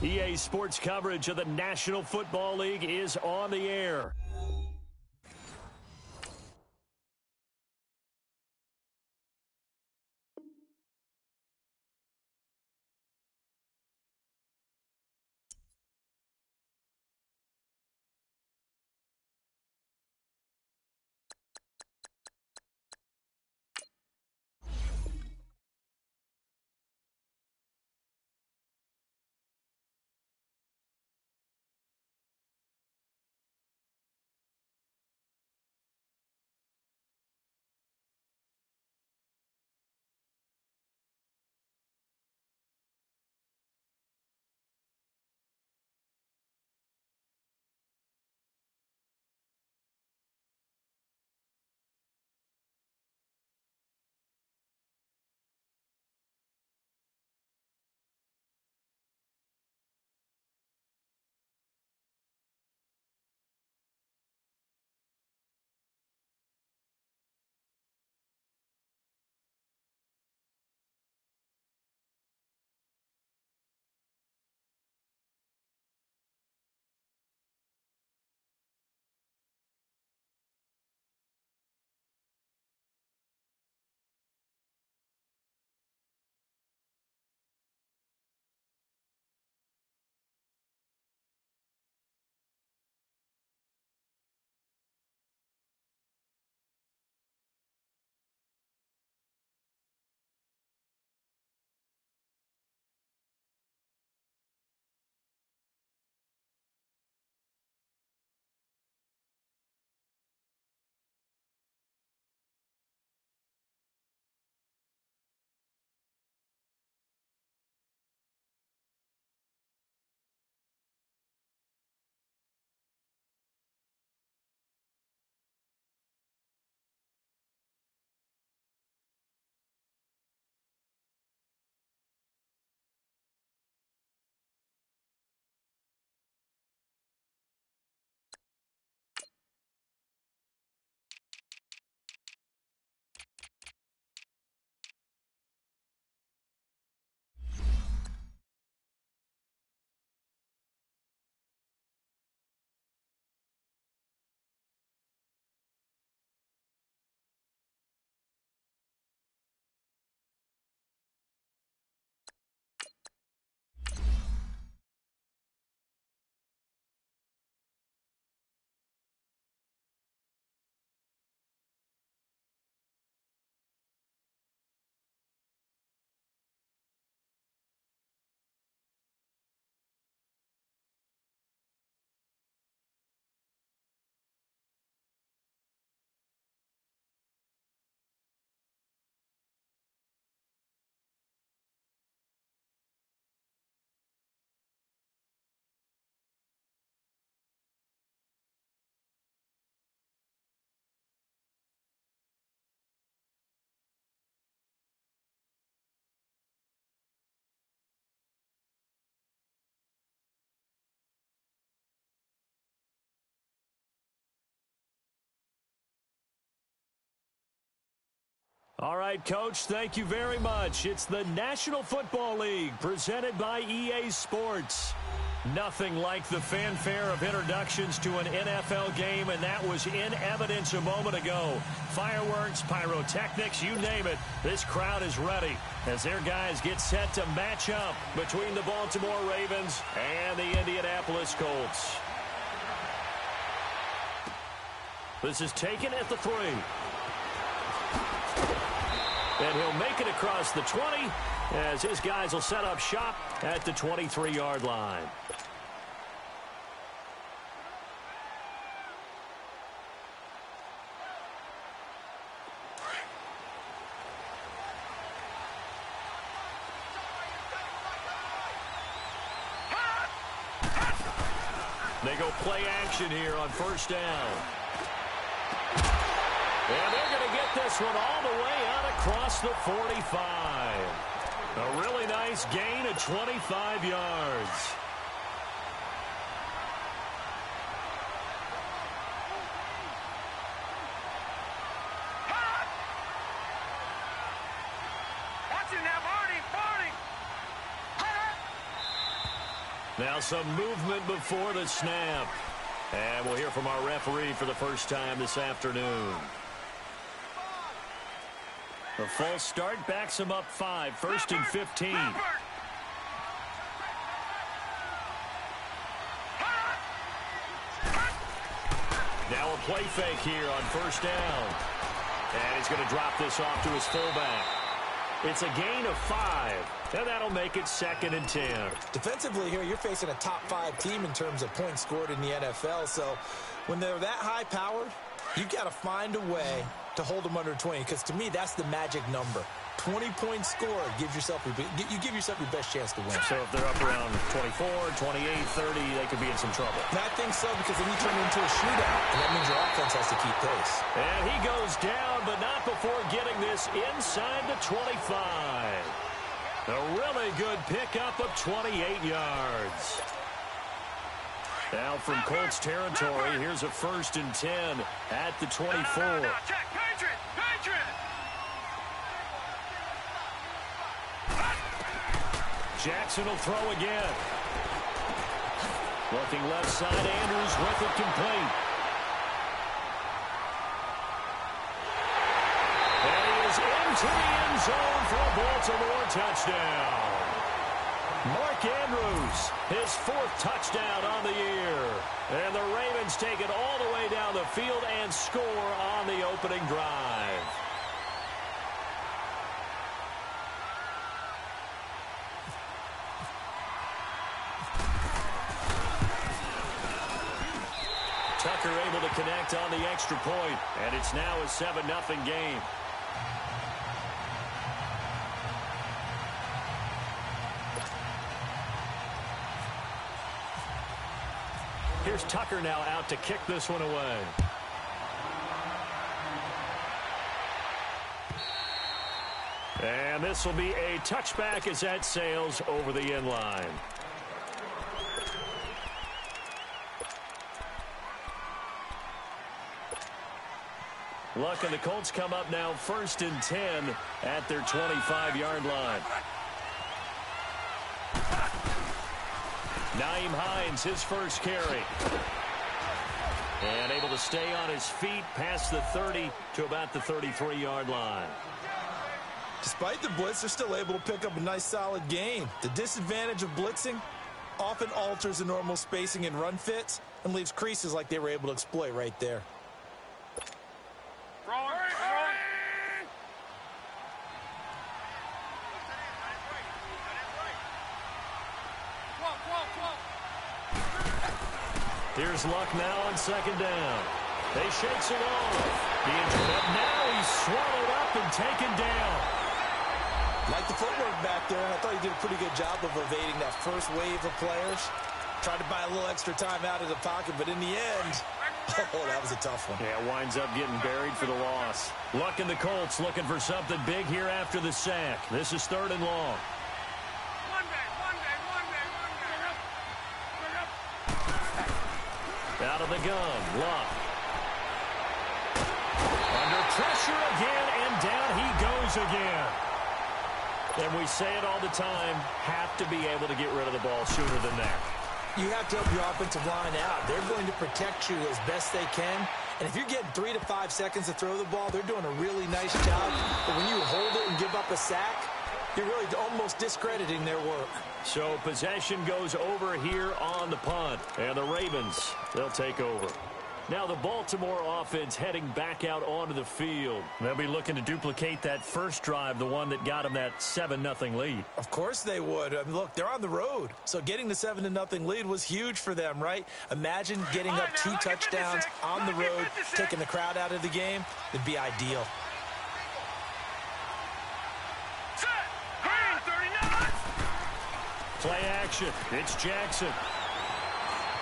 EA Sports coverage of the National Football League is on the air. All right, Coach, thank you very much. It's the National Football League presented by EA Sports. Nothing like the fanfare of introductions to an NFL game, and that was in evidence a moment ago. Fireworks, pyrotechnics, you name it. This crowd is ready as their guys get set to match up between the Baltimore Ravens and the Indianapolis Colts. This is taken at the 3. And he'll make it across the 20 as his guys will set up shop at the 23-yard line. They go play action here on first down. And they're going to get this one all the way out across the 45. A really nice gain of 25 yards. Now some movement before the snap. And we'll hear from our referee for the first time this afternoon. The false start backs him up 5, 1st and 15. Now a play fake here on 1st down. And he's going to drop this off to his fullback. It's a gain of 5, and that'll make it 2nd and 10. Defensively here, you're facing a top 5 team in terms of points scored in the NFL. So when they're that high powered, you've got to find a way to hold them under 20, because to me, that's the magic number. 20-point score gives yourself you give yourself your best chance to win. So if they're up around 24, 28, 30, they could be in some trouble. And I think so, because then you turn it into a shootout, and that means your offense has to keep pace. And he goes down, but not before getting this inside the 25. A really good pickup of 28 yards. Now from Colts territory, here's a 1st and 10 at the 24. Jackson will throw again. Looking left side, Andrews with it complete. And he is into the end zone for a Baltimore touchdown. Mark Andrews, his 4th touchdown on the year. And the Ravens take it all the way down the field and score on the opening drive. Tucker able to connect on the extra point, and it's now a 7-0 game. Here's Tucker now out to kick this one away. And this will be a touchback as that sails over the end line. Luck and the Colts come up now 1st and 10 at their 25-yard line. Nyheim Hines, his first carry. And able to stay on his feet past the 30 to about the 33-yard line. Despite the blitz, they're still able to pick up a nice solid gain. The disadvantage of blitzing often alters the normal spacing and run fits and leaves creases like they were able to exploit right there. Here's Luck now on 2nd down. They shakes it off. But now he's swallowed up and taken down. Like the footwork back there, and I thought he did a pretty good job of evading that first wave of players. Tried to buy a little extra time out of the pocket, but in the end, oh, that was a tough one. Yeah, winds up getting buried for the loss. Luck and the Colts looking for something big here after the sack. This is 3rd and long. Out of the gun, Luck. Under pressure again, and down he goes again. And we say it all the time, have to be able to get rid of the ball sooner than that. You have to help your offensive line out. They're going to protect you as best they can. And if you're getting 3 to 5 seconds to throw the ball, they're doing a really nice job. But when you hold it and give up a sack, you're really almost discrediting their work. So possession goes over here on the punt. And the Ravens, they'll take over. Now the Baltimore offense heading back out onto the field. They'll be looking to duplicate that first drive, the one that got them that 7-0 lead. Of course they would. I mean, look, they're on the road. So getting the 7-0 lead was huge for them, right? Imagine getting up 2 touchdowns on the road, taking the crowd out of the game. It'd be ideal. Play action. It's Jackson.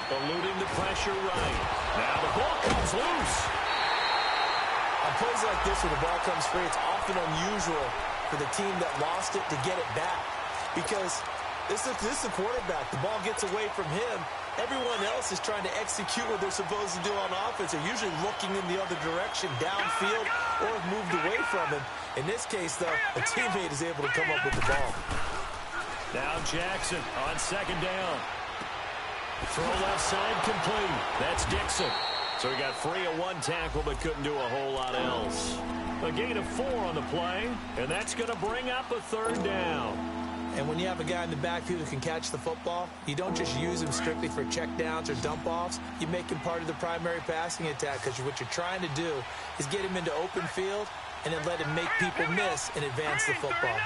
Eluding the pressure right. Now the ball comes loose. On plays like this where the ball comes free, it's often unusual for the team that lost it to get it back. Because this is the quarterback. The ball gets away from him. Everyone else is trying to execute what they're supposed to do on offense. They're usually looking in the other direction, downfield, or have moved away from him. In this case, though, a teammate is able to come up with the ball. Now Jackson on 2nd down. Throw left side complete. That's Dixon. So he got free of one tackle but couldn't do a whole lot else. A gain of 4 on the play, and that's going to bring up a third down. And when you have a guy in the backfield who can catch the football, you don't just use him strictly for checkdowns or dump-offs. You make him part of the primary passing attack because what you're trying to do is get him into open field and then let him make people miss and advance the football.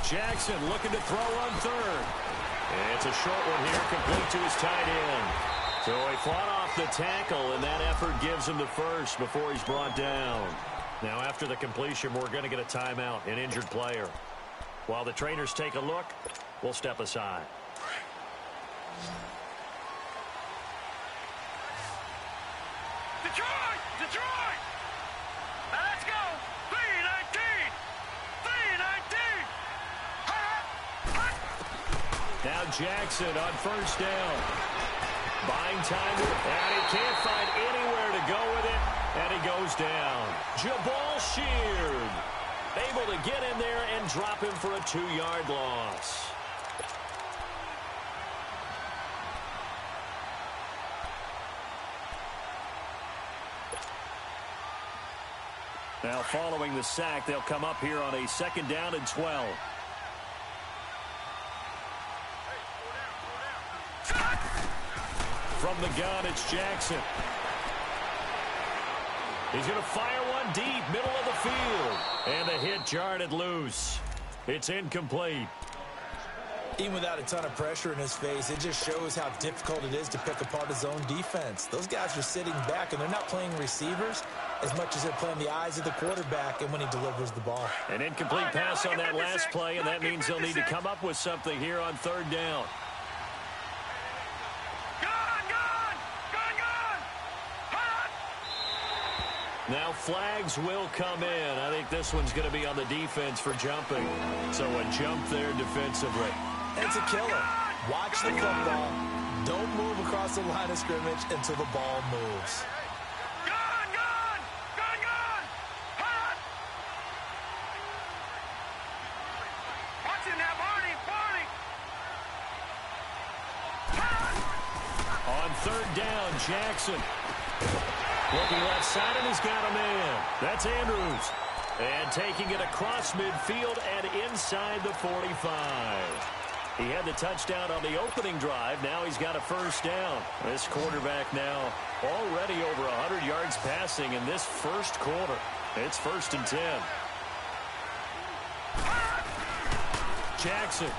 Jackson looking to throw on third. It's a short one here, complete to his tight end. So he fought off the tackle, and that effort gives him the first before he's brought down. Now, after the completion, we're going to get a timeout, an injured player. While the trainers take a look, we'll step aside. Detroit! Detroit! Now let's go! 3-19! 3-19! Now Jackson on first down. Buying time, and he can't find anywhere to go with it, and he goes down. Jabal Sheard able to get in there and drop him for a 2-yard loss. Now following the sack, they'll come up here on a 2nd down and 12. From the gun, it's Jackson. He's going to fire one deep, middle of the field. And the hit jarred it loose. It's incomplete. Even without a ton of pressure in his face, it just shows how difficult it is to pick apart his own defense. Those guys are sitting back, and they're not playing receivers as much as they're playing the eyes of the quarterback and when he delivers the ball. An incomplete pass on that last play, and that means they'll need to come up with something here on 3rd down. Now flags will come in. I think this one's going to be on the defense for jumping. So a jump there defensively. It's a killer. Watch the football. Don't move across the line of scrimmage until the ball moves. On 3rd down, Jackson. Looking left side, and he's got a man. That's Andrews. And taking it across midfield and inside the 45. He had the touchdown on the opening drive. Now he's got a first down. This quarterback now already over 100 yards passing in this first quarter. It's 1st and 10. Jackson.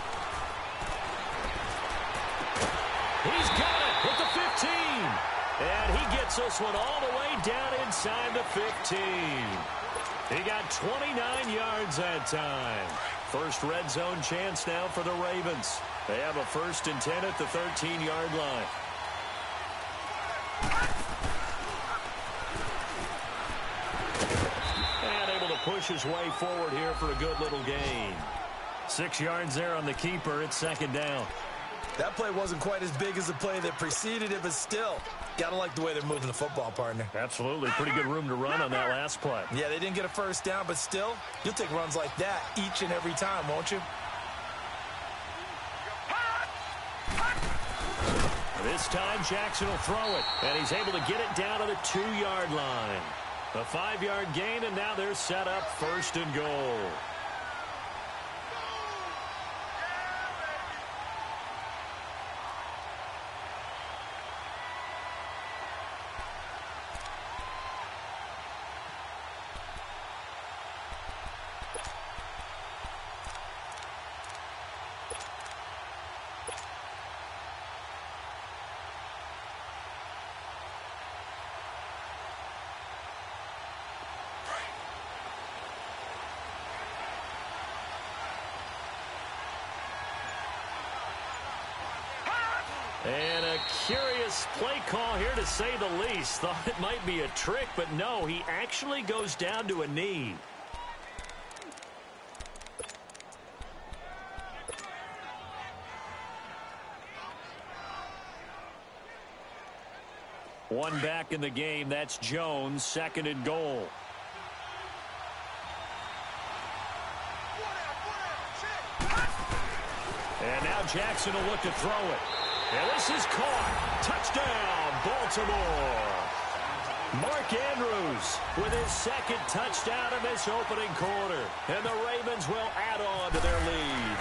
He's got it at the 15. And he gets this one all the way down inside the 15. He got 29 yards that time. First red zone chance now for the Ravens. They have a 1st and 10 at the 13-yard line. And able to push his way forward here for a good little gain. 6 yards there on the keeper. It's 2nd down. That play wasn't quite as big as the play that preceded it, but still, gotta like the way they're moving the football, partner. Absolutely. Pretty good room to run on that last play. Yeah, they didn't get a first down, but still, you'll take runs like that each and every time, won't you? This time, Jackson will throw it, and he's able to get it down to the 2-yard line. A 5-yard gain, and now they're set up 1st and goal. And a curious play call here, to say the least. Thought it might be a trick, but no, he actually goes down to a knee. One back in the game. That's Jones, 2nd and goal. And now Jackson will look to throw it. And this is caught. Touchdown, Baltimore. Mark Andrews with his second touchdown in this opening quarter. And the Ravens will add on to their lead.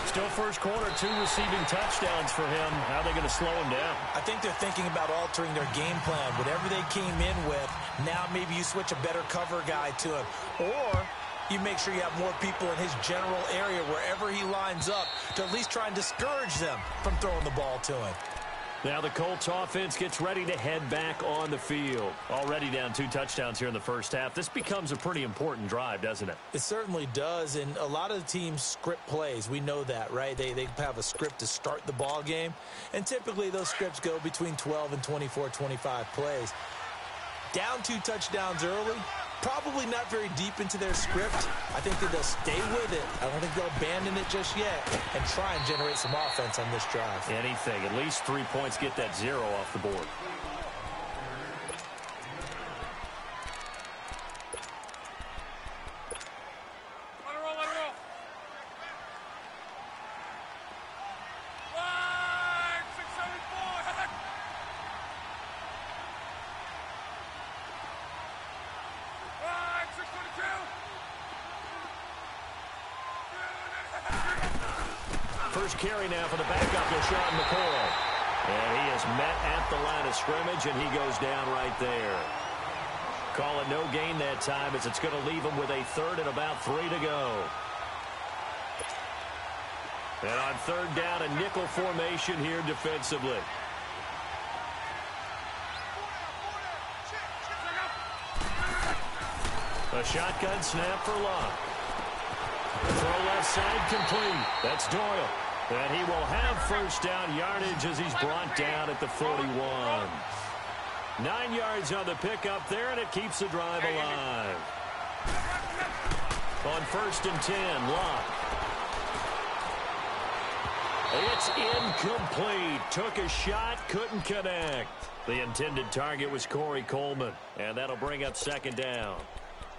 Still first quarter, 2 receiving touchdowns for him. How are they going to slow him down? I think they're thinking about altering their game plan. Whatever they came in with, now maybe you switch a better cover guy to him. Or you make sure you have more people in his general area wherever he lines up to at least try and discourage them from throwing the ball to him. Now the Colts offense gets ready to head back on the field. Already down 2 touchdowns here in the first half. This becomes a pretty important drive, doesn't it? It certainly does, and a lot of the teams script plays. We know that, right? They have a script to start the ball game, and typically those scripts go between 12 and 24, 25 plays. Down 2 touchdowns early, probably not very deep into their script. I think that they'll stay with it. I don't think they'll abandon it just yet and try and generate some offense on this drive. Anything. At least 3 points, get that 0 off the board. Let it roll, let it roll. Flag, 674. Flag, 622. First carry now for the backup, LaShawn McCoy. And he is met at the line of scrimmage, and he goes down right there. Call it no gain that time, as it's going to leave him with a 3rd and about 3 to go. And on 3rd down, a nickel formation here defensively. A shotgun snap for Locke. Throw left side complete. That's Doyle. And he will have first down yardage as he's brought down at the 41. 9 yards on the pickup there, and it keeps the drive alive. On 1st and 10, Locke. It's incomplete. Took a shot, couldn't connect. The intended target was Corey Coleman, and that'll bring up 2nd down.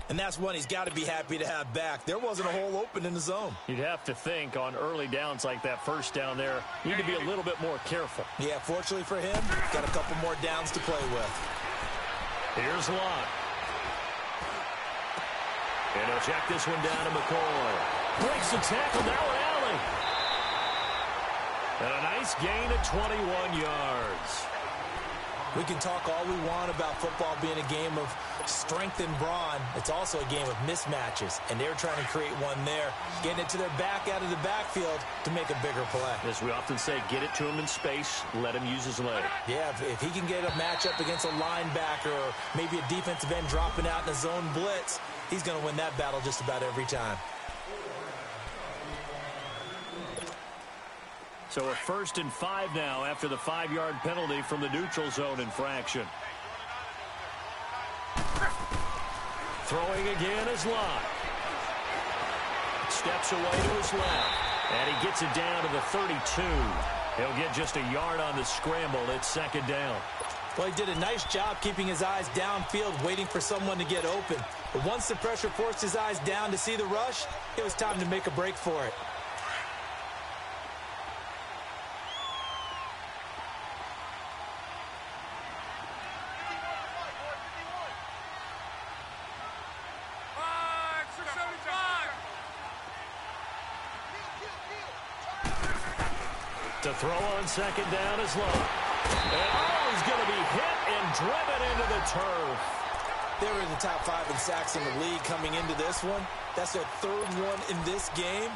And that's one he's got to be happy to have back. There wasn't a hole open in the zone. You'd have to think on early downs like that, first down there, you need to be a little bit more careful. Yeah, fortunately for him, got a couple more downs to play with. Here's Locke. And he'll check this one down to McCoy. Breaks the tackle, now an alley. And a nice gain of 21 yards. We can talk all we want about football being a game of strength and brawn. It's also a game of mismatches, and they're trying to create one there, getting it to their back out of the backfield to make a bigger play. As we often say, get it to him in space, let him use his leg. Yeah, if he can get a matchup against a linebacker or maybe a defensive end dropping out in a zone blitz, he's going to win that battle just about every time. So a 1st and 5 now after the 5-yard penalty from the neutral zone infraction. Throwing again is Locke. Steps away to his left. And he gets it down to the 32. He'll get just a yard on the scramble. It's 2nd down. Well, he did a nice job keeping his eyes downfield, waiting for someone to get open. But once the pressure forced his eyes down to see the rush, it was time to make a break for it. To throw on 2nd down is Locke. And he's going to be hit and driven into the turf. They were in the top 5 in sacks in the league coming into this one. That's their 3rd one in this game.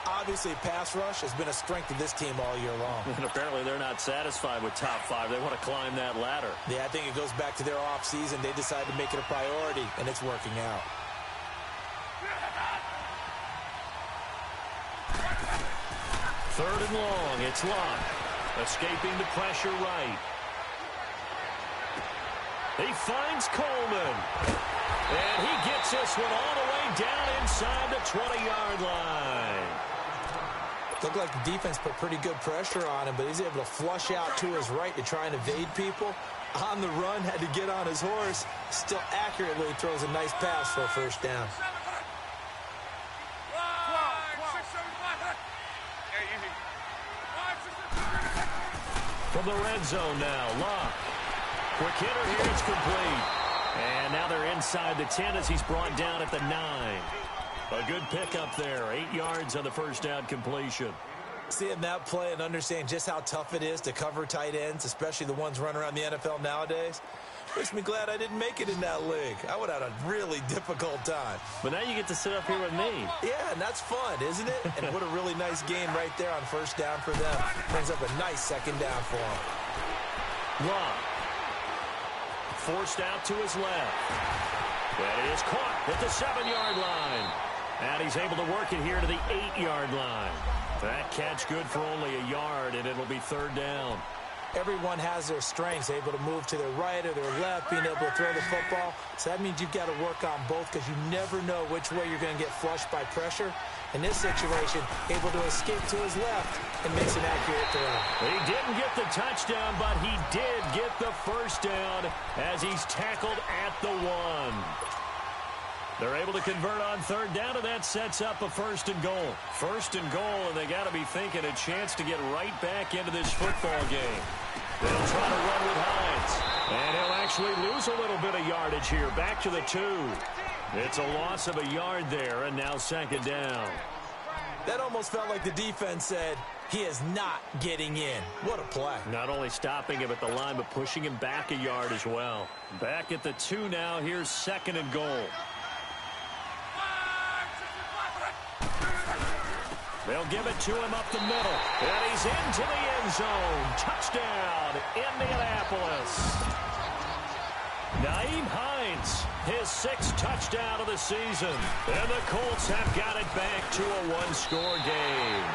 Obviously, pass rush has been a strength of this team all year long. And apparently they're not satisfied with top 5. They want to climb that ladder. Yeah, I think it goes back to their offseason. They decided to make it a priority, and it's working out. Third and long, it's Locke. Escaping the pressure right. He finds Coleman. And he gets this one all the way down inside the 20-yard line. Looked like the defense put pretty good pressure on him, but he's able to flush out to his right to try and evade people. On the run, had to get on his horse. Still accurately throws a nice pass for a 1st down. From the red zone now, Locke. Quick hitter here, it's complete. And now they're inside the 10 as he's brought down at the 9. A good pickup there, 8 yards on the first down completion. Seeing that play and understanding just how tough it is to cover tight ends, especially the ones running around the NFL nowadays, makes me glad I didn't make it in that league. I would have had a really difficult time. But now you get to sit up here with me. Yeah, and that's fun, isn't it? And what a really nice game right there on first down for them. Brings up a nice second down for them. Long. Forced out to his left. That is caught at the 7-yard line. And he's able to work it here to the 8-yard line. That catch good for only a yard, and it'll be third down. Everyone has their strengths, able to move to their right or their left, being able to throw the football. So that means you've got to work on both because you never know which way you're going to get flushed by pressure. In this situation, able to escape to his left and makes an accurate throw. He didn't get the touchdown, but he did get the first down as he's tackled at the 1. They're able to convert on third down, and that sets up a first and goal. First and goal, and they got to be thinking a chance to get right back into this football game. They'll try to run with Hines. And he'll actually lose a little bit of yardage here. Back to the 2. It's a loss of a yard there, and now second down. That almost felt like the defense said, he is not getting in. What a play. Not only stopping him at the line, but pushing him back a yard as well. Back at the 2 now. Here's second and goal. They'll give it to him up the middle. And he's into the end zone. Touchdown, Indianapolis. Nyheim Hines, his 6th touchdown of the season. And the Colts have got it back to a 1-score game.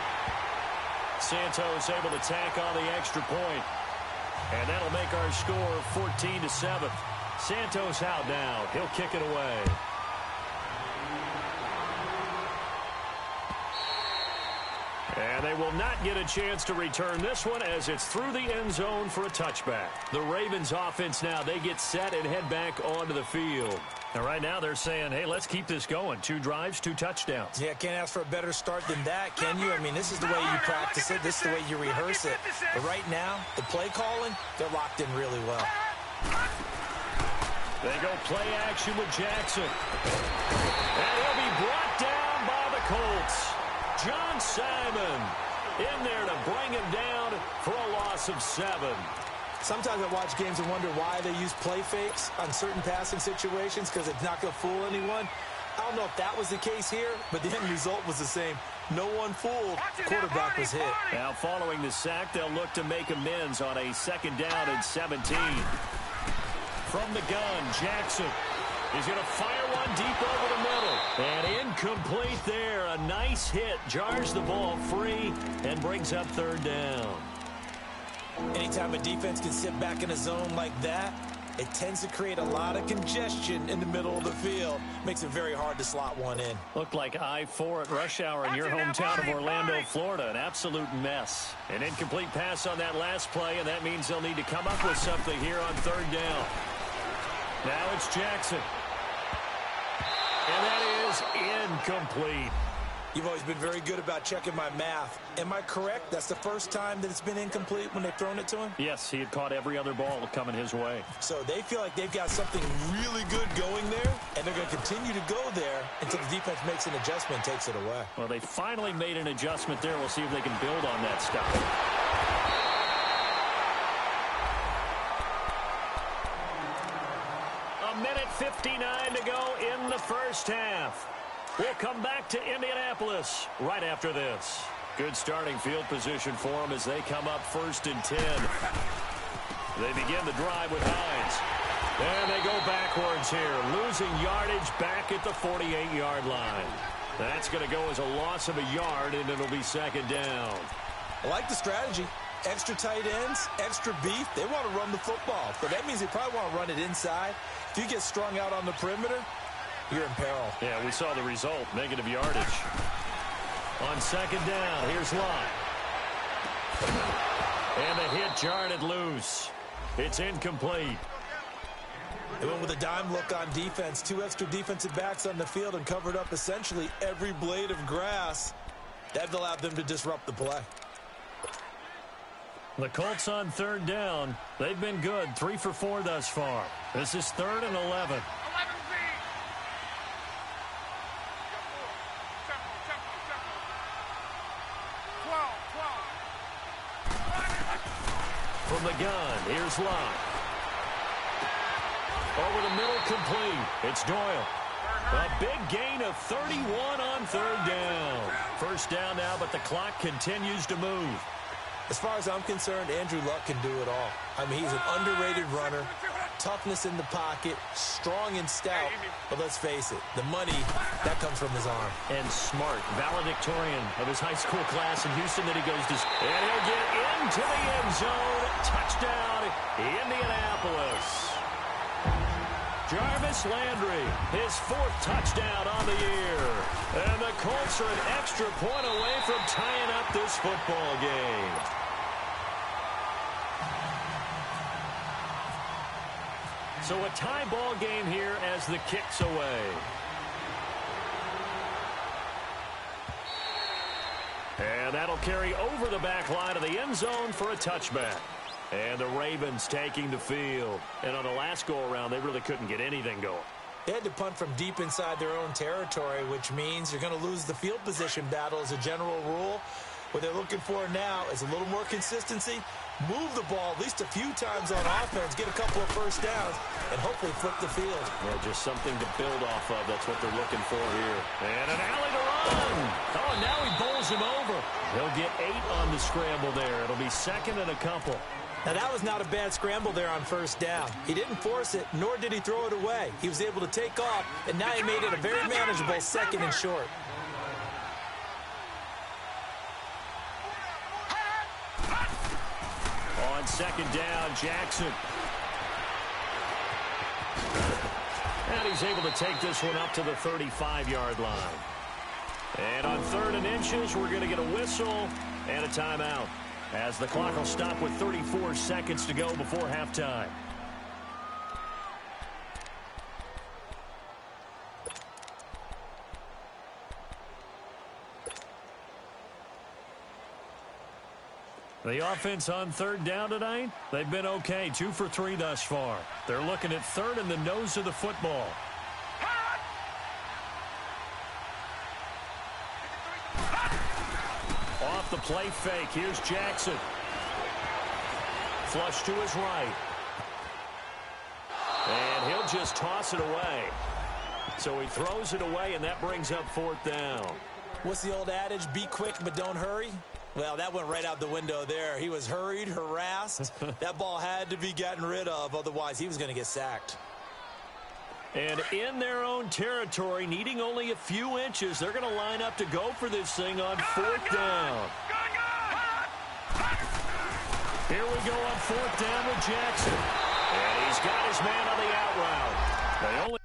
Santos able to tack on the extra point. And that'll make our score 14-7. Santos out now. He'll kick it away. And they will not get a chance to return this one as it's through the end zone for a touchback. The Ravens offense now, they get set and head back onto the field. And right now they're saying, hey, let's keep this going. 2 drives, 2 touchdowns. Yeah, can't ask for a better start than that, can you? I mean, this is the way you practice it. This is the way you rehearse it. But right now, the play calling, they're locked in really well. They go play action with Jackson. And he'll be brought down by the Colts. John Simon in there to bring him down for a loss of 7. Sometimes I watch games and wonder why they use play fakes on certain passing situations because it's not going to fool anyone. I don't know if that was the case here, but the end result was the same. No one fooled. The quarterback was hit. Now following the sack, they'll look to make amends on a second down and 17. From the gun, Jackson. He's going to fire one deep over the middle. And incomplete there. A nice hit. Jars the ball free and brings up third down. Anytime a defense can sit back in a zone like that, it tends to create a lot of congestion in the middle of the field. Makes it very hard to slot one in. Looked like I-4 at rush hour in your hometown of Orlando, Florida. An absolute mess. An incomplete pass on that last play, and that means they'll need to come up with something here on third down. Now it's Jackson. And that is incomplete. You've always been very good about checking my math. Am I correct? That's the first time that it's been incomplete when they've thrown it to him? Yes, he had caught every other ball coming his way. So they feel like they've got something really good going there, and they're going to continue to go there until the defense makes an adjustment and takes it away. Well, they finally made an adjustment there. We'll see if they can build on that stuff. A minute 59 to go in the first half. We'll come back to Indianapolis right after this. Good starting field position for them as they come up 1st and 10. They begin the drive with Hines. And they go backwards here, losing yardage back at the 48-yard line. That's going to go as a loss of a yard, and it'll be second down. I like the strategy. Extra tight ends, extra beef. They want to run the football, but that means they probably want to run it inside. If you get strung out on the perimeter, you're in peril. Yeah, we saw the result, negative yardage. On second down, here's Locke. And the hit jarred it loose. It's incomplete. They went with a dime look on defense. 2 extra defensive backs on the field and covered up essentially every blade of grass. That allowed them to disrupt the play. The Colts on third down. They've been good, 3 for 4 thus far. This is 3rd and 11. 11 feet. From the gun, here's Locke. Over the middle, complete. It's Doyle. A big gain of 31 on third down. First down now, but the clock continues to move. As far as I'm concerned, Andrew Luck can do it all. I mean, he's an underrated runner, toughness in the pocket, strong and stout. But let's face it, the money, that comes from his arm. And smart, valedictorian of his high school class in Houston that he goes to. And he'll get into the end zone. Touchdown, Indianapolis. Jarvis Landry, his 4th touchdown on the year. And the Colts are an extra point away from tying up this football game. So a tie ball game here as the kick's away. And that'll carry over the back line of the end zone for a touchback. And the Ravens taking the field. And on the last go-around, they really couldn't get anything going. They had to punt from deep inside their own territory, which means you're going to lose the field position battle as a general rule. What they're looking for now is a little more consistency, move the ball at least a few times on offense, get a couple of first downs, and hopefully flip the field. Yeah, just something to build off of. That's what they're looking for here. And an alley to run. Oh, and now he bowls him over. He'll get 8 on the scramble there. It'll be 2nd and a couple. Now, that was not a bad scramble there on first down. He didn't force it, nor did he throw it away. He was able to take off, and now he made it a very manageable 2nd and short. On 2nd down, Jackson. And he's able to take this one up to the 35-yard line. And on 3rd and inches, we're going to get a whistle and a timeout, as the clock will stop with 34 seconds to go before halftime. The offense on 3rd down tonight, they've been okay, 2 for 3 thus far. They're looking at 3rd and the nose of the football. Off the play fake, here's Jackson. Flush to his right. And he'll just toss it away. So he throws it away, and that brings up 4th down. What's the old adage, be quick but don't hurry? Well, that went right out the window there. He was hurried, harassed. That ball had to be gotten rid of, otherwise he was going to get sacked. And in their own territory, needing only a few inches, they're going to line up to go for this thing on 4th down. Here we go on 4th down with Jackson. And he's got his man on the out route. They only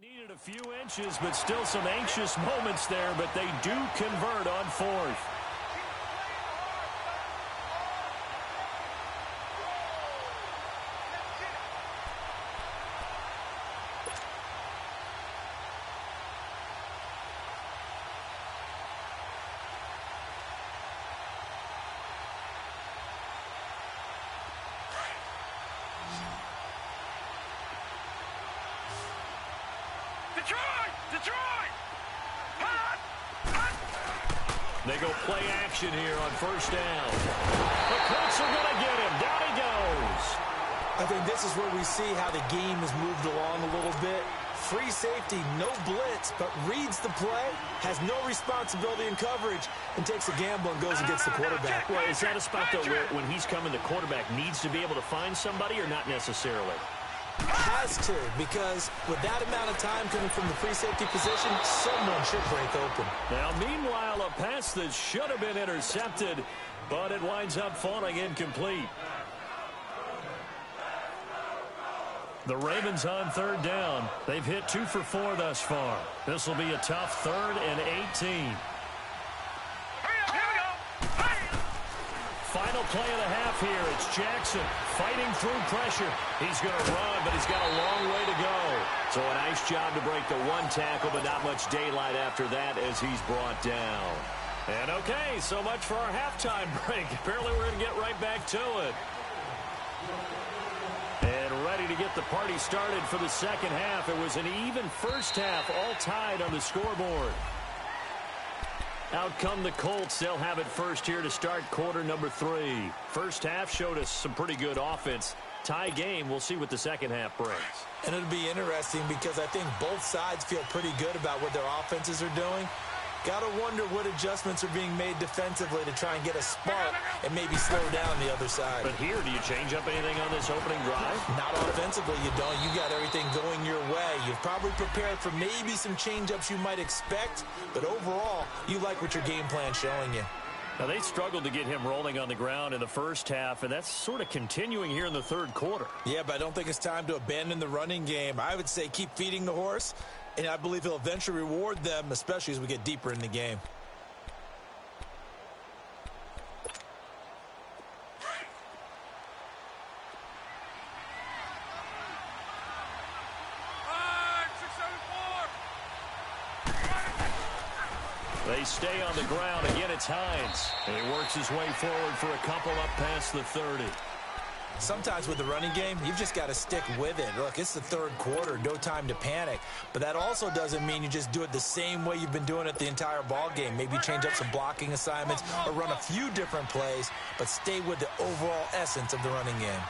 needed a few inches, but still some anxious moments there, but they do convert on 4th. Detroit! They go play action here on 1st down. The Colts are going to get him. Down he goes. I think this is where we see how the game has moved along a little bit. Free safety, no blitz, but reads the play, has no responsibility in coverage, and takes a gamble and goes against the quarterback. Well, is that a spot, though, where when he's coming, the quarterback needs to be able to find somebody or not necessarily? Has to, because with that amount of time coming from the free safety position, someone should break open. Now, meanwhile, a pass that should have been intercepted, but it winds up falling incomplete. The Ravens on third down. They've hit 2 for 4 thus far. This will be a tough 3rd and 18. Final play of the half here. It's Jackson fighting through pressure. He's going to run, but he's got a long way to go. So a nice job to break the 1 tackle, but not much daylight after that as he's brought down. And okay, so much for our halftime break. Apparently we're going to get right back to it. And ready to get the party started for the second half. It was an even first half, all tied on the scoreboard. Out come the Colts. They'll have it first here to start quarter number 3. First half showed us some pretty good offense. Tie game. We'll see what the second half brings. And it'll be interesting because I think both sides feel pretty good about what their offenses are doing. Got to wonder what adjustments are being made defensively to try and get a spark and maybe slow down the other side. But here, do you change up anything on this opening drive? Not offensively, you don't. You got everything going your way. You've probably prepared for maybe some change-ups you might expect, but overall, you like what your game plan's showing you. Now, they struggled to get him rolling on the ground in the first half, and that's sort of continuing here in the third quarter. Yeah, but I don't think it's time to abandon the running game. I would say keep feeding the horse, and I believe he'll eventually reward them, especially as we get deeper in the game. They stay on the ground. Again, it's Hines. And he works his way forward for a couple up past the 30. Sometimes with the running game, you've just got to stick with it. Look, it's the third quarter, no time to panic. But that also doesn't mean you just do it the same way you've been doing it the entire ball game. Maybe change up some blocking assignments or run a few different plays, but stay with the overall essence of the running game.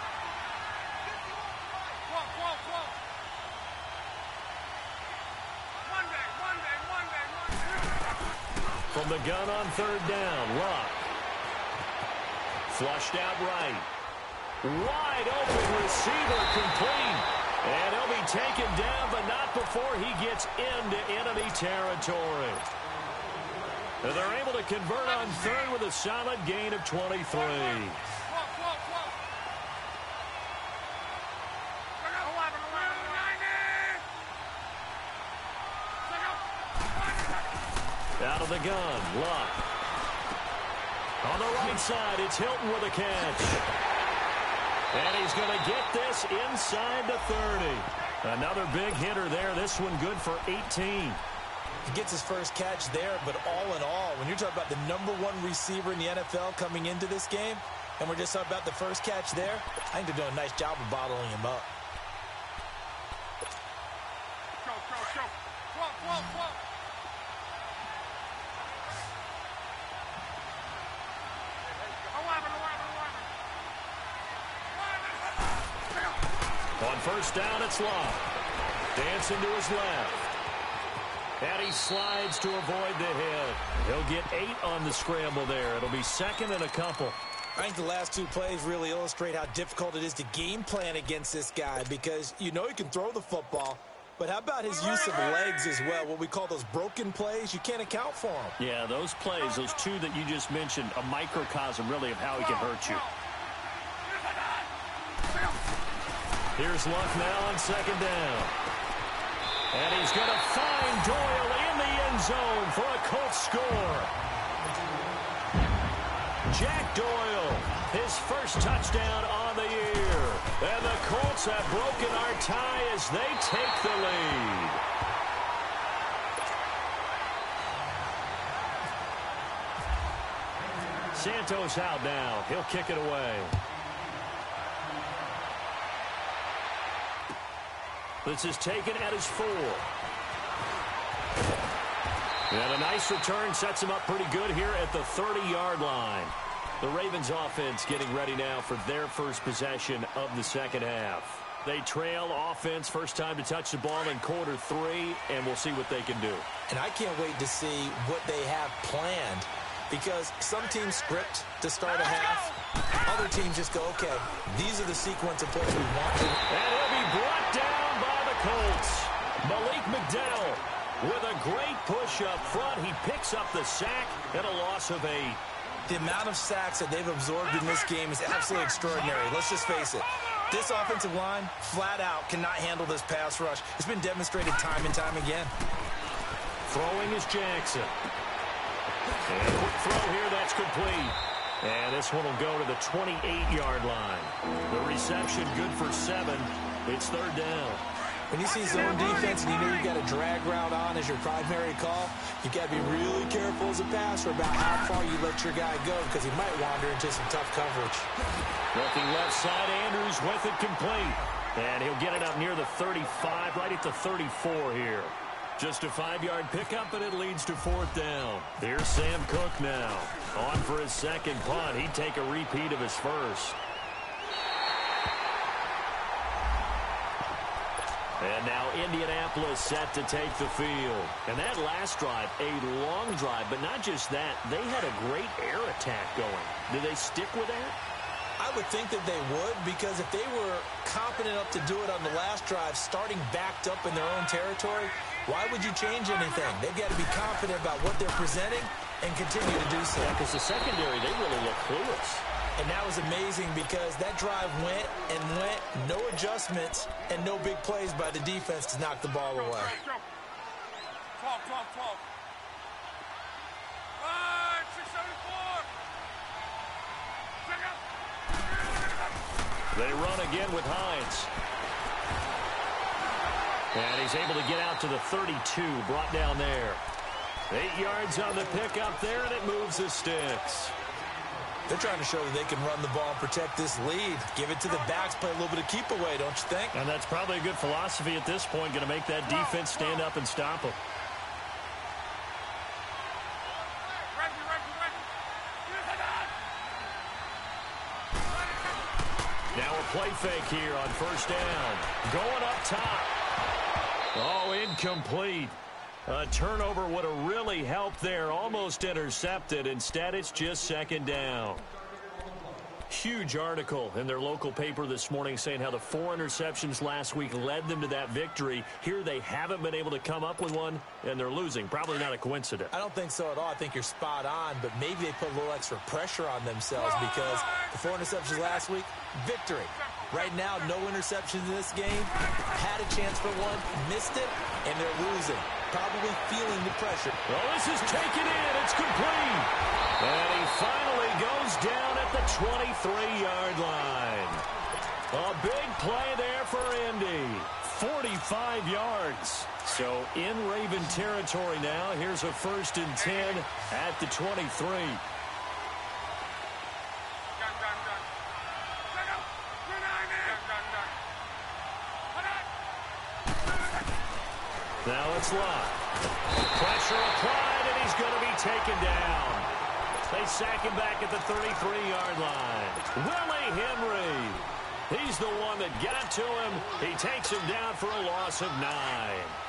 From the gun on third down, Luck. Flushed out right. Wide open receiver complete. And he'll be taken down, but not before he gets into enemy territory. And they're able to convert on third with a solid gain of 23. Out of the gun, Luck. On the right side, it's Hilton with a catch. And he's going to get this inside the 30. Another big hitter there. This one good for 18. He gets his first catch there, but all in all, when you're talking about the #1 receiver in the NFL coming into this game, and we're just talking about the first catch there, I think they're doing a nice job of bottling him up. On first down, it's Luck. Dancing to his left. And he slides to avoid the hit. He'll get 8 on the scramble there. It'll be second and a couple. I think the last 2 plays really illustrate how difficult it is to game plan against this guy because you know he can throw the football, but how about his use of legs as well? What we call those broken plays, you can't account for them. Yeah, those plays, those 2 that you just mentioned, a microcosm really of how he can hurt you. Here's Luck now on second down. And he's going to find Doyle in the end zone for a Colts score. Jack Doyle, his first touchdown on the year. And the Colts have broken our tie as they take the lead. Santos out now. He'll kick it away. This is taken at his 4. And a nice return sets him up pretty good here at the 30-yard line. The Ravens offense getting ready now for their first possession of the second half. They trail offense, first time to touch the ball in quarter 3, and we'll see what they can do. And I can't wait to see what they have planned because some teams script to start a half. Other teams just go, okay, these are the sequence of plays we want to. And he'll be brought Colts. Malik McDowell with a great push up front. He picks up the sack and a loss of 8. The amount of sacks that they've absorbed in this game is absolutely extraordinary. Let's just face it. This offensive line, flat out, cannot handle this pass rush. It's been demonstrated time and time again. Throwing is Jackson. And a quick throw here, that's complete. And this one will go to the 28-yard line. The reception good for 7. It's third down. When you see zone defense and you know you've got a drag route on as your primary call, you've got to be really careful as a passer about how far you let your guy go because he might wander into some tough coverage. Looking left side, Andrews with it complete. And he'll get it up near the 35, right at the 34 here. Just a 5-yard pickup, and it leads to fourth down. Here's Sam Cook now. On for his second punt. He'd take a repeat of his first. And now Indianapolis set to take the field. And that last drive, a long drive, but not just that. They had a great air attack going. Do they stick with that? I would think that they would, because if they were competent enough to do it on the last drive, starting backed up in their own territory, why would you change anything? They've got to be confident about what they're presenting and continue to do so. Yeah, because the secondary, they really look clueless. And that was amazing because that drive went and went, no adjustments, and no big plays by the defense to knock the ball away. 12, 12, 12. 674. Check out. They run again with Hines. And he's able to get out to the 32, brought down there. 8 yards on the pickup there, and it moves the sticks. They're trying to show that they can run the ball and protect this lead. Give it to the backs, play a little bit of keep away, don't you think? And that's probably a good philosophy at this point, going to make that defense stand up and stop them. Now a play fake here on first down. Going up top. Oh, incomplete. A turnover would have really helped there. Almost intercepted. Instead, it's just second down. Huge article in their local paper this morning saying how the 4 interceptions last week led them to that victory. Here they haven't been able to come up with one, and they're losing. Probably not a coincidence. I don't think so at all. I think you're spot on, but maybe they put a little extra pressure on themselves because the 4 interceptions last week, victory. Right now, no interceptions in this game. Had a chance for one, missed it, and they're losing. Probably feeling the pressure. Well, this is taken in. It's complete. And he finally goes down at the 23-yard line. A big play there for Indy. 45 yards. So in Raven territory now. Here's a 1st and 10 at the 23. Now it's locked. Pressure applied, and he's going to be taken down. They sack him back at the 33-yard line. Willie Henry. He's the one that got to him. He takes him down for a loss of 9.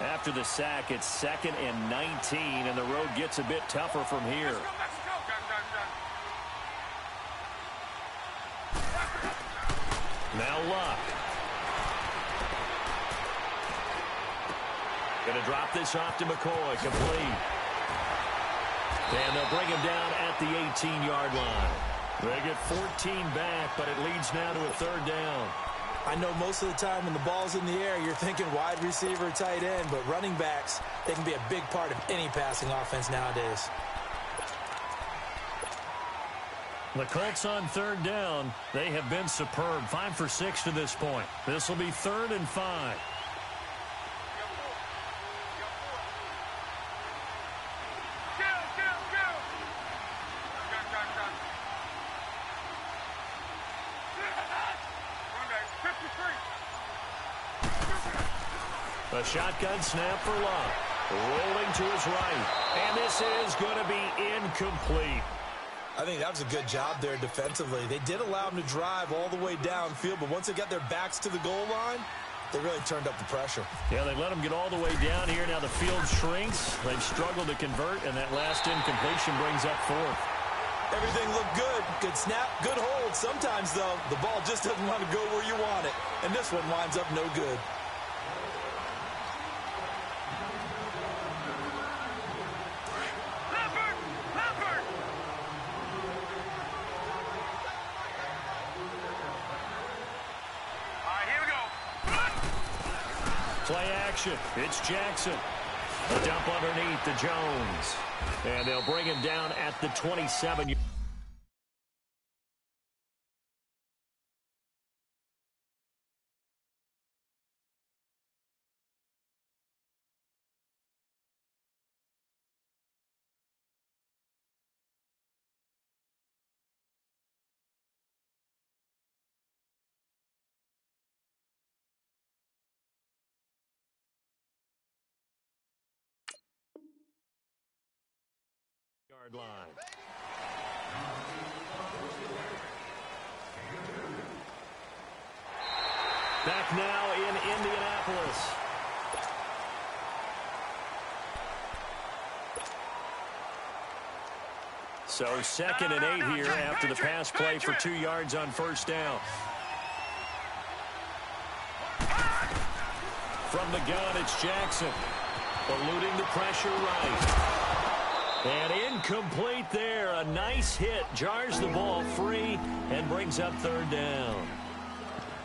After the sack, it's 2nd and 19, and the road gets a bit tougher from here. Now Luck. Going to drop this off to McCoy. Complete. And they'll bring him down at the 18-yard line. They get 14 back, but it leads now to a 3rd down. I know most of the time when the ball's in the air, you're thinking wide receiver, tight end, but running backs, they can be a big part of any passing offense nowadays. The Colts on 3rd down. They have been superb. 5 for 6 to this point. This will be 3rd and 5. A shotgun snap for Luck. Rolling to his right. And this is going to be incomplete. I think that was a good job there defensively. They did allow them to drive all the way downfield, but once they got their backs to the goal line, they really turned up the pressure. Yeah, they let them get all the way down here. Now the field shrinks. They've struggled to convert, and that last incompletion brings up 4th. Everything looked good. Good snap, good hold. Sometimes, though, the ball just doesn't want to go where you want it. And this one winds up no good. Play action. It's Jackson. A dump underneath to Jones. And they'll bring him down at the 27. Line. Back now in Indianapolis. So 2nd and 8 here after the pass play for 2 yards on first down. From the gun, it's Jackson. Eluding the pressure right. And incomplete there. A nice hit. Jars the ball free and brings up 3rd down.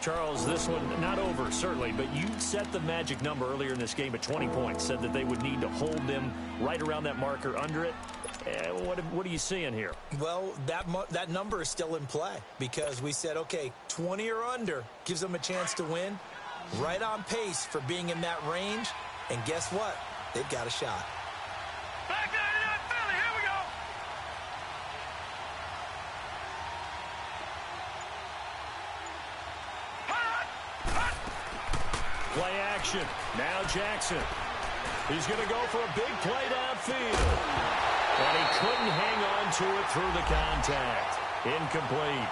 Charles, this one not over, certainly, but you set the magic number earlier in this game at 20 points. Said that they would need to hold them right around that marker under it. What are you seeing here? Well, that number is still in play because we said, okay, 20 or under gives them a chance to win. Right on pace for being in that range. And guess what? They've got a shot. Play action. Now Jackson. He's going to go for a big play downfield. And he couldn't hang on to it through the contact. Incomplete.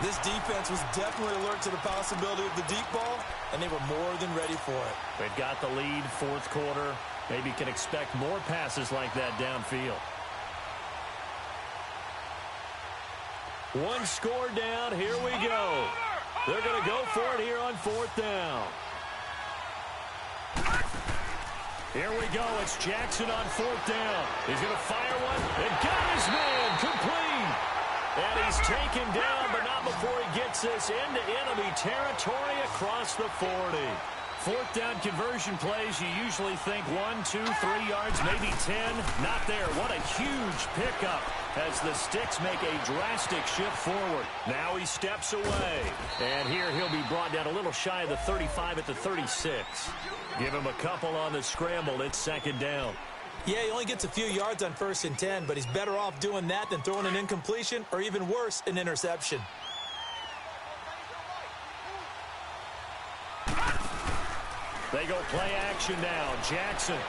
This defense was definitely alert to the possibility of the deep ball, and they were more than ready for it. They've got the lead, 4th quarter. Maybe can expect more passes like that downfield. One score down. Here we go. They're going to go for it here on 4th down. Here we go. It's Jackson on 4th down. He's going to fire one and got his man complete. And he's taken down, but not before he gets this into enemy territory across the 40. 4th down conversion plays, you usually think 1, 2, 3 yards, maybe 10. Not there. What a huge pickup as the Sticks make a drastic shift forward. Now he steps away. And here he'll be brought down a little shy of the 35 at the 36. Give him a couple on the scramble. It's 2nd down. Yeah, he only gets a few yards on 1st and 10, but he's better off doing that than throwing an incompletion or even worse, an interception. They go play action now. Jackson.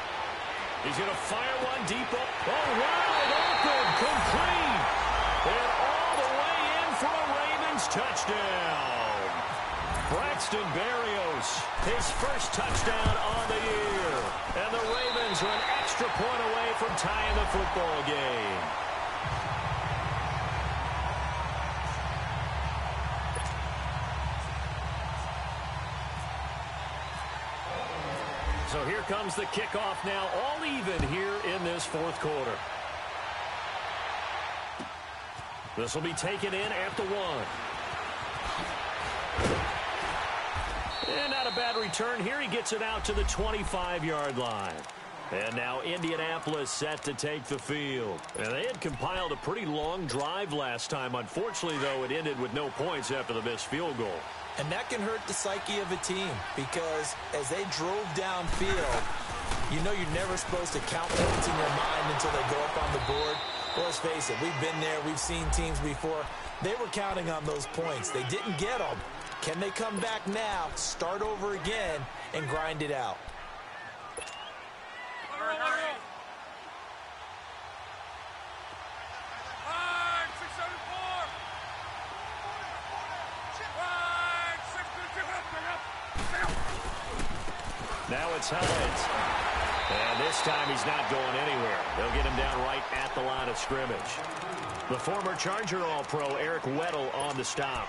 He's going to fire one deep. Oh, wide open. Complete. And all the way in for a Ravens touchdown. Braxton Berrios, his first touchdown on the year. And the Ravens are an extra point away from tying the football game. So here comes the kickoff now, all even here in this 4th quarter. This will be taken in at the 1. And not a bad return here. He gets it out to the 25-yard line. And now Indianapolis set to take the field. And they had compiled a pretty long drive last time. Unfortunately, though, it ended with no points after the missed field goal. And that can hurt the psyche of a team because as they drove downfield, you know you're never supposed to count points in your mind until they go up on the board. Well, let's face it, we've been there. We've seen teams before. They were counting on those points. They didn't get them. Can they come back now, start over again, and grind it out? Now it's Hines. And this time he's not going anywhere. They'll get him down right at the line of scrimmage. The former Charger All-Pro Yr2Wk5 on the stop.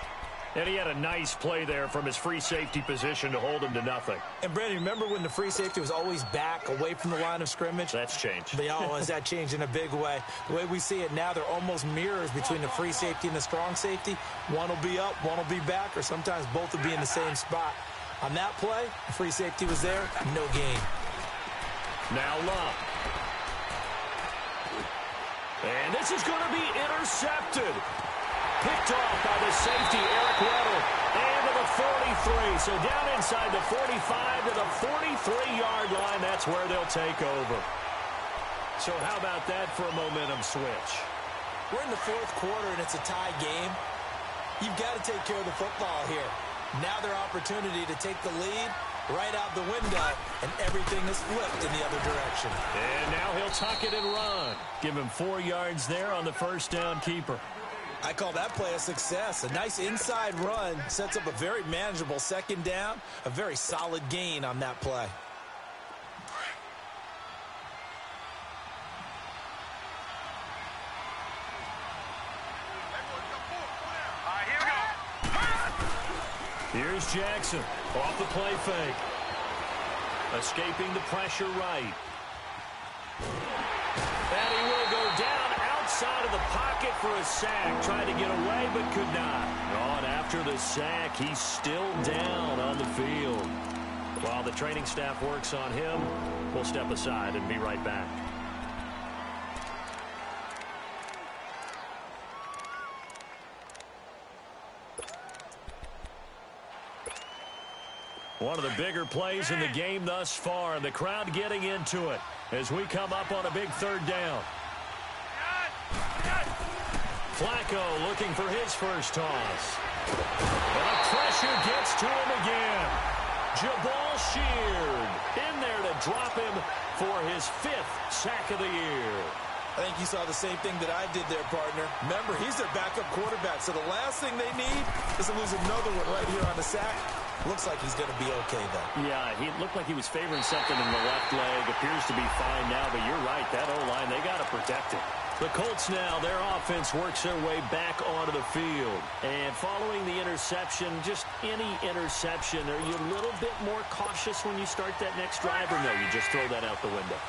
And he had a nice play there from his free safety position to hold him to nothing. And, Brandon, remember when the free safety was always back away from the line of scrimmage? That's changed. Has that changed in a big way? The way we see it now, they're almost mirrors between the free safety and the strong safety. One will be up, one will be back, or sometimes both will be in the same spot. On that play, the free safety was there, no gain. Now Love. And this is going to be intercepted. Picked off by the safety, Yr2Wk5, and to the 43. So down inside the 45 to the 43-yard line. That's where they'll take over. So how about that for a momentum switch? We're in the fourth quarter, and it's a tie game. You've got to take care of the football here. Now their opportunity to take the lead right out the window, and everything is flipped in the other direction. And now he'll tuck it and run. Give him 4 yards there on the first down keeper. I call that play a success. A nice inside run sets up a very manageable second down, a very solid gain on that play. Here's Jackson off the play fake. Escaping the pressure right. And he will go down outside of the pocket for a sack. Tried to get away but could not. Oh, and after the sack, he's still down on the field. While the training staff works on him, we'll step aside and be right back. One of the bigger plays in the game thus far, and the crowd getting into it as we come up on a big third down. Flacco looking for his first toss. And the pressure gets to him again. Jabal Sheard in there to drop him for his 5th sack of the year. I think you saw the same thing that I did there, partner. Remember, he's their backup quarterback, so the last thing they need is to lose another one right here on the sack. Looks like he's going to be okay, though. Yeah, he looked like he was favoring something in the left leg. Appears to be fine now, but you're right. That O-line, they got to protect it. The Colts now, their offense works their way back onto the field. And following the interception, just any interception, are you a little bit more cautious when you start that next drive, or no, you just throw that out the window?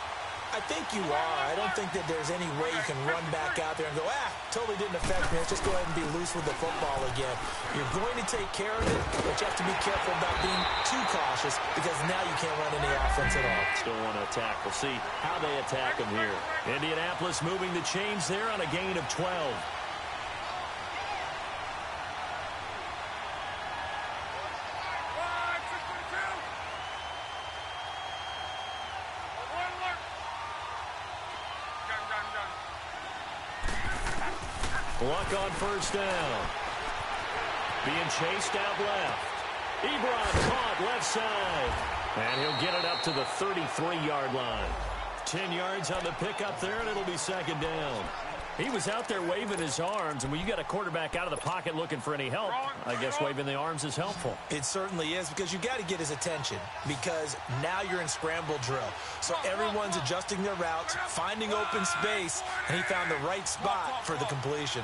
I think you are. I don't think that there's any way you can run back out there and go, totally didn't affect me. Let's just go ahead and be loose with the football again. You're going to take care of it, but you have to be careful about being too cautious because now you can't run any offense at all. Still want to attack. We'll see how they attack them here. Indianapolis moving the chains there on a gain of 12. Luck on first down. Being chased out left. Ebron caught left side. And he'll get it up to the 33-yard line. 10 yards on the pickup there, and it'll be second down. He was out there waving his arms, and when you got a quarterback out of the pocket looking for any help, I guess waving the arms is helpful. It certainly is, because you got to get his attention, because now you're in scramble drill. So everyone's adjusting their routes, finding open space, and he found the right spot for the completion.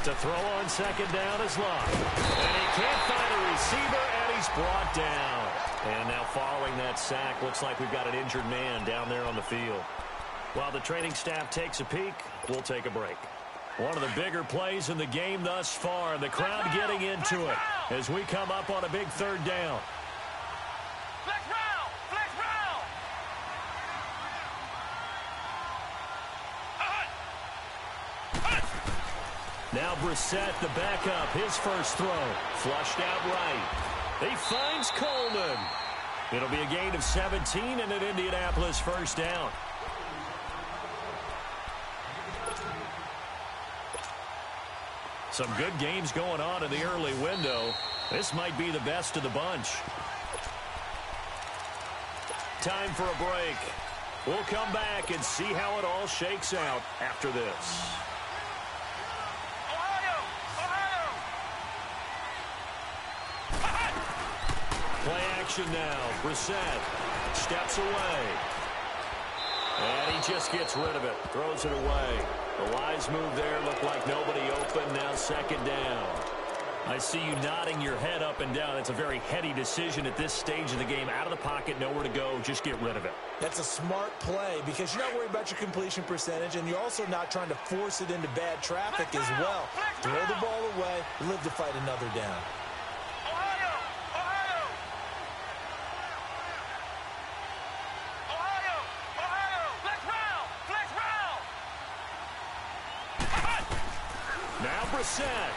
To throw on second down is Love. And he can't find a receiver, and he's brought down. And now following that sack, looks like we've got an injured man down there on the field. While the training staff takes a peek, we'll take a break. One of the bigger plays in the game thus far, and the crowd getting into it as we come up on a big third down. Flex round! Flex round! Now Brissett, the backup, his first throw. Flushed out right. He finds Coleman. It'll be a gain of 17 and an Indianapolis first down. Some good games going on in the early window. This might be the best of the bunch. Time for a break. We'll come back and see how it all shakes out after this. Play action now. Brissett steps away. And he just gets rid of it. Throws it away. The wise move there. Looked like nobody open. Now second down. I see you nodding your head up and down. It's a very heady decision at this stage of the game. Out of the pocket, nowhere to go. Just get rid of it. That's a smart play because you're not worried about your completion percentage, and you're also not trying to force it into bad traffic as well. Throw the ball away, live to fight another down. Ohio! Ohio! Ohio! Ohio! Flex round! Flex round! Now Brissett.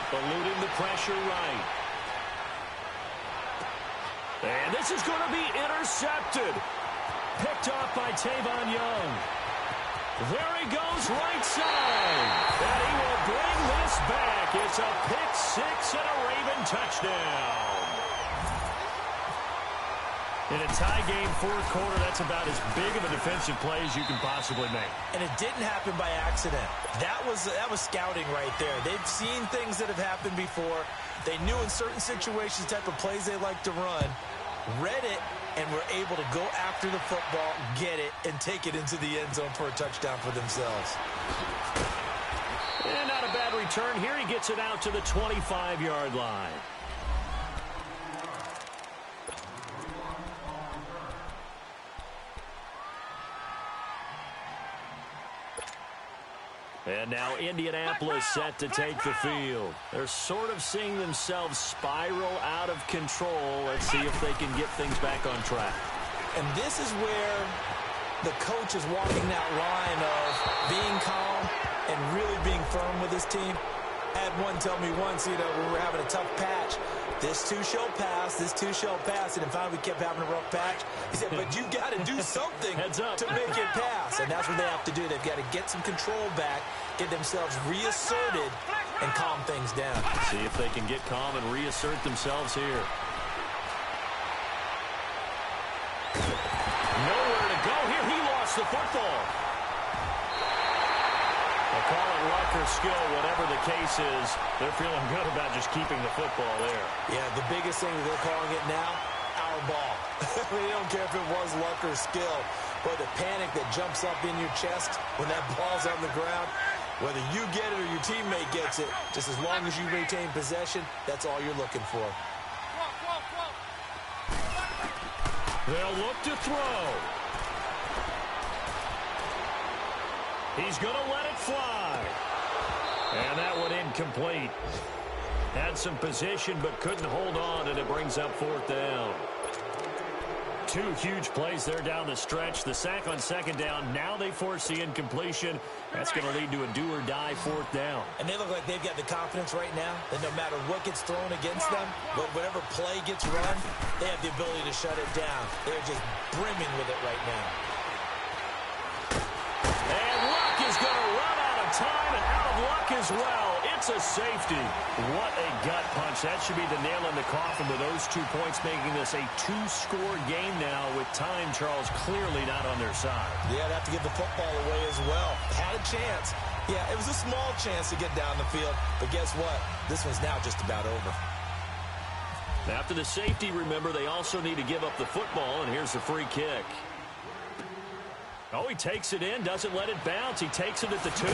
Eluding the pressure right. And this is going to be intercepted. Picked off by Tavon Young. There he goes right side. And he will bring this back. It's a pick six and a Raven touchdown. In a tie game, fourth quarter, that's about as big of a defensive play as you can possibly make. And it didn't happen by accident. That was scouting right there. They've seen things that have happened before. They knew in certain situations the type of plays they like to run, read it, and were able to go after the football, get it, and take it into the end zone for a touchdown for themselves. And not a bad return here. He gets it out to the 25-yard line. And now Indianapolis set to take the field. They're sort of seeing themselves spiral out of control. Let's see if they can get things back on track. And this is where the coach is walking that line of being calm and really being firm with his team. I had one tell me once, when we were having a tough patch, this too shall pass, this too shall pass. And then finally we kept having a rough patch. He said, but you got to do something to make it pass. And that's what they have to do. They've got to get some control back, get themselves reasserted, and calm things down. See if they can get calm and reassert themselves here. Nowhere to go here. He lost the football. They'll call it luck or skill, whatever the case is. They're feeling good about just keeping the football there. Yeah, the biggest thing that they're calling it now, our ball. They don't care if it was luck or skill. But the panic that jumps up in your chest when that ball's on the ground, whether you get it or your teammate gets it, just as long as you retain possession, that's all you're looking for. They'll look to throw. He's going to let it fly. And that one incomplete. Had some position but couldn't hold on, and it brings up fourth down. Two huge plays there down the stretch. The sack on second down. Now they force the incompletion. That's going to lead to a do-or-die fourth down. And they look like they've got the confidence right now that no matter what gets thrown against them, whatever play gets run, they have the ability to shut it down. They're just brimming with it right now. And Luck is going to run out of time and out of luck as well. It's a safety. What a gut punch. That should be the nail in the coffin with those 2 points, making this a two-score game now with time, Charles, clearly not on their side. Yeah, they have to give the football away as well. Had a chance. Yeah, it was a small chance to get down the field. But guess what? This one's now just about over. After the safety, remember, they also need to give up the football, and here's the free kick. Oh, he takes it in, doesn't let it bounce. He takes it at the 2.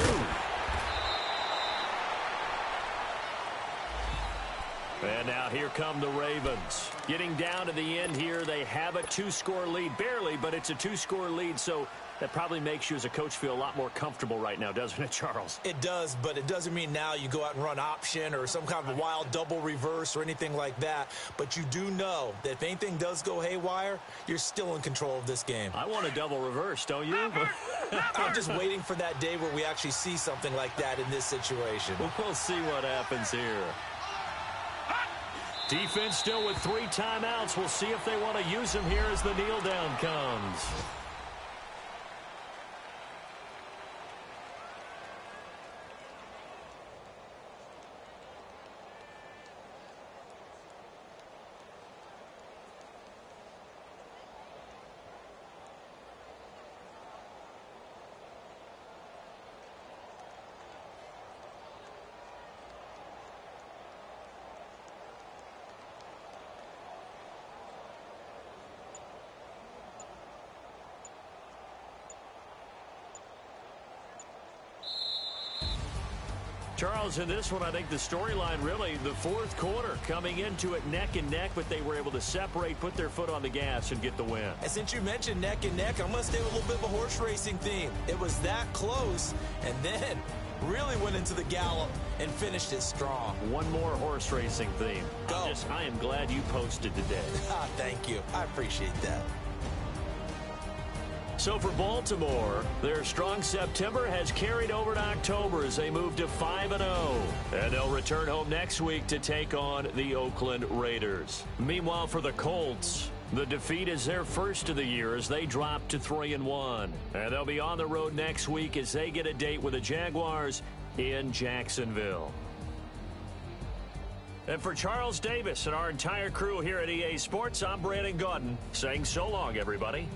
And now here come the Ravens. Getting down to the end here, they have a 2-score lead. Barely, but it's a 2-score lead, so that probably makes you as a coach feel a lot more comfortable right now, doesn't it, Charles? It does, but it doesn't mean now you go out and run option or some kind of a wild double reverse or anything like that. But you do know that if anything does go haywire, you're still in control of this game. I want a double reverse, don't you? I'm just waiting for that day where we actually see something like that in this situation. We'll see what happens here. Defense still with 3 timeouts. We'll see if they want to use them here as the kneel down comes. Charles, in this one, I think the storyline really, the fourth quarter, coming into it neck and neck, but they were able to separate, put their foot on the gas, and get the win. And since you mentioned neck and neck, I'm going to stay with a little bit of a horse racing theme. It was that close, and then really went into the gallop and finished it strong. One more horse racing theme. Go. I am glad you posted today. Thank you. I appreciate that. So for Baltimore, their strong September has carried over to October as they move to 5-0. And they'll return home next week to take on the Oakland Raiders. Meanwhile, for the Colts, the defeat is their first of the year as they drop to 3-1. And they'll be on the road next week as they get a date with the Jaguars in Jacksonville. And for Charles Davis and our entire crew here at EA Sports, I'm Brandon Gaudin saying so long, everybody.